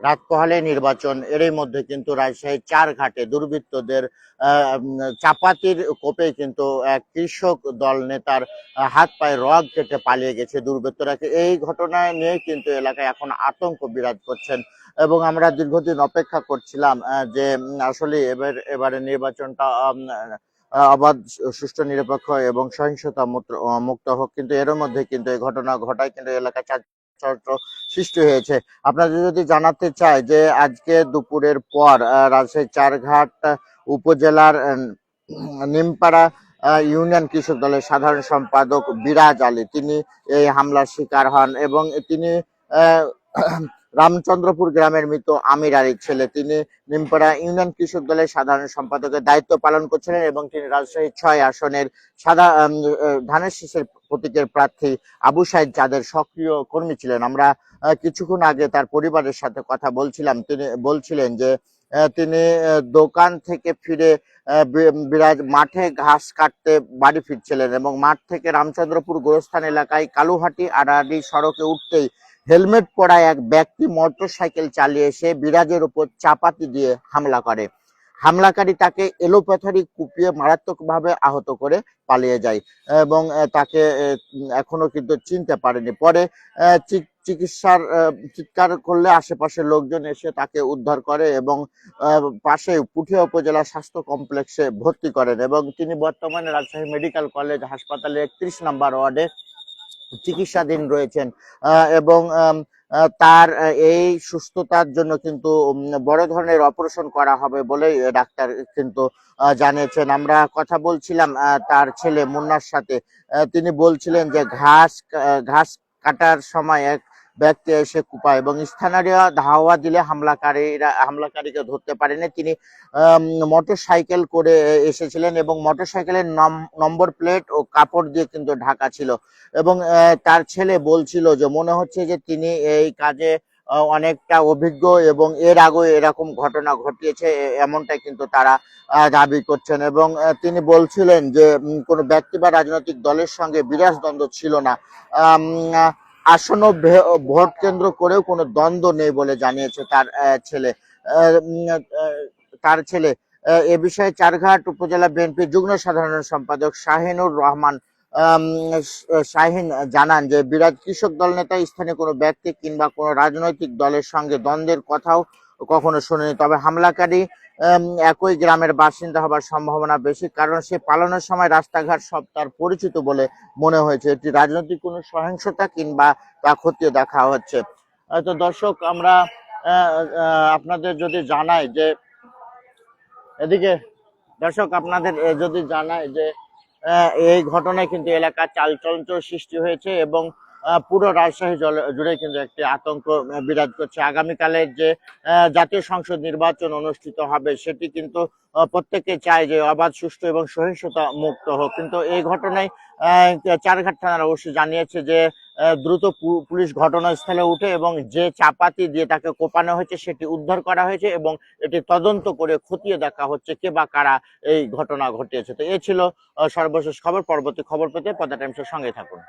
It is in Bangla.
রাত পোহালে নির্বাচন, এরই মধ্যে কিন্তু রাজশাহী চারঘাটে দুর্বৃত্তদের চাপাতির কোপে কিন্তু এক কৃষক দল নেতার হাত পায়ে রগ কেটে পালিয়ে গেছে দুর্বৃত্তরা। এই ঘটনা নিয়ে কিন্তু এলাকায় এখন আতঙ্ক বিরাজ করছেন এবং আমরা দীর্ঘদিন অপেক্ষা করছিলাম যে আসলে এবারে নির্বাচনটা অবাধ, সুষ্ঠু, নিরপেক্ষ এবং সহিংসতা মুক্ত হোক, কিন্তু এর মধ্যে কিন্তু এই ঘটনা ঘটায় কিন্তু এলাকায় চাঞ্চল্য সৃষ্টি হয়েছে। আপনাদের যদি জানাতে চাই যে আজকে দুপুরের পর রাজশাহী চারঘাট উপজেলার নিমপাড়া ইউনিয়ন কৃষক দলের সাধারণ সম্পাদক বিরাজ আলী তিনি এই হামলার শিকার হন এবং তিনি রামচন্দ্রপুর গ্রামের মৃত আমির আলীর ছেলে। তিনি নিমপাড়া ইউনিয়ন কৃষক দলের সাধারণ সম্পাদকের দায়িত্ব পালন করছিলেন এবং তিনি রাজশাহী 6 আসনের ধানের শীষের প্রতীকের প্রার্থী আবু সাইদ চাঁদের সক্রিয় কর্মী ছিলেন। আমরা কিছুক্ষণ আগে তার পরিবারের সাথে কথা বলছিলাম, তিনি বলছিলেন যে তিনি দোকান থেকে ফিরে বিরাজ মাঠে ঘাস কাটতে বাড়ি ফিরছিলেন এবং মাঠ থেকে রামচন্দ্রপুর গোরস্থান এলাকায় কালুহাটি আড়াআড়ি সড়কে উঠতেই হেলমেট পরা এক ব্যক্তি মোটর সাইকেল চালিয়ে এসে বিরাজের উপর চাপাতি দিয়ে হামলা করে। হামলাকারী তাকে এলোপাথারি কুপিয়ে মারাত্মকভাবে আহত করে পালিয়ে যায় এবং তাকে এখনো কিন্তু চিনতে পারেনি। পরে চিকিৎসার চিৎকার করলে আশেপাশের লোকজন এসে তাকে উদ্ধার করে এবং পাশে পুঠিয়া উপজেলা স্বাস্থ্য কমপ্লেক্সে ভর্তি করেন এবং তিনি বর্তমানে রাজশাহী মেডিকেল কলেজ হাসপাতালে 31 নম্বর ওয়ার্ডে চিকিৎসাধীন রয়েছেন এবং তার এই সুস্থতার জন্য কিন্তু বড় ধরনের অপারেশন করা হবে বলে ডাক্তার কিন্তু জানিয়েছেন। আমরা কথা বলছিলাম তার ছেলে মুন্নার সাথে, তিনি বলছিলেন যে ঘাস কাটার সময় এক ব্যক্তি এসে কুপায় এবং স্থানীয় ধাওয়া দিলে হামলাকারীকে ধরতে পারেনি। তিনি মোটর সাইকেল করে এসেছিলেন এবং মোটর সাইকেলের নম্বর প্লেট ও কাপড় দিয়ে কিন্তু ঢাকা ছিল এবং তার ছেলে বলছিল যে মনে হচ্ছে যে তিনি এই কাজে অনেকটা অভিজ্ঞ এবং এর আগে এরকম ঘটনা ঘটিয়েছে, এমনটাই কিন্তু তারা দাবি করছেন এবং তিনি বলছিলেন যে কোনো ব্যক্তি বা রাজনৈতিক দলের সঙ্গে বিরাজ দ্বন্দ্ব ছিল না, আসন্ন ভোট কেন্দ্র করেও কোনো দ্বন্দ্ব নেই বলে জানিয়েছে তার ছেলে। এ বিষয়ে চারঘাট উপজেলা বিএনপি যুগ্ম সাধারণ সম্পাদক শাহিনুর রহমান শাহিন জানান যে বিরাজ কৃষক দল নেতা স্থানীয় কোনো ব্যক্তি কিংবা কোনো রাজনৈতিক দলের সঙ্গে দ্বন্দ্বের কথাও কখনো শোনেনি, তবে হামলাকারী একই গ্রামের বাসিন্দা হবার সম্ভাবনা বেশি, কারণ সে পালানোর সময় রাস্তাঘাট সব তার পরিচিত বলে মনে হয়েছে। এটি রাজনৈতিক কোনো সহিংসতা কিংবা তা খতিয়ে দেখা হচ্ছে। তো দর্শক, আমরা আপনাদের যদি জানাই যে এদিকে দর্শক আপনাদের যদি জানাই যে এই ঘটনায় কিন্তু এলাকার চালচলন সৃষ্টি হয়েছে এবং পুরো রাজশাহী জুড়ে কিন্তু একটি আতঙ্ক বিরাজ করছে। আগামীকালের যে জাতীয় সংসদ নির্বাচন অনুষ্ঠিত হবে সেটি কিন্তু প্রত্যেকে চায় যে অবাধ, সুষ্ঠু এবং সহিংসতা মুক্ত হোক, কিন্তু এই ঘটনায় চারঘাট থানার অবশ্যই জানিয়েছে যে দ্রুত পুলিশ ঘটনাস্থলে উঠে এবং যে চাপাতি দিয়ে তাকে কোপানো হয়েছে সেটি উদ্ধার করা হয়েছে এবং এটি তদন্ত করে খতিয়ে দেখা হচ্ছে কে বা কারা এই ঘটনা ঘটিয়েছে। তো এ ছিল সর্বশেষ খবর। পরবর্তী খবর পেতে পদ্মা টাইমসের সঙ্গে থাকুন।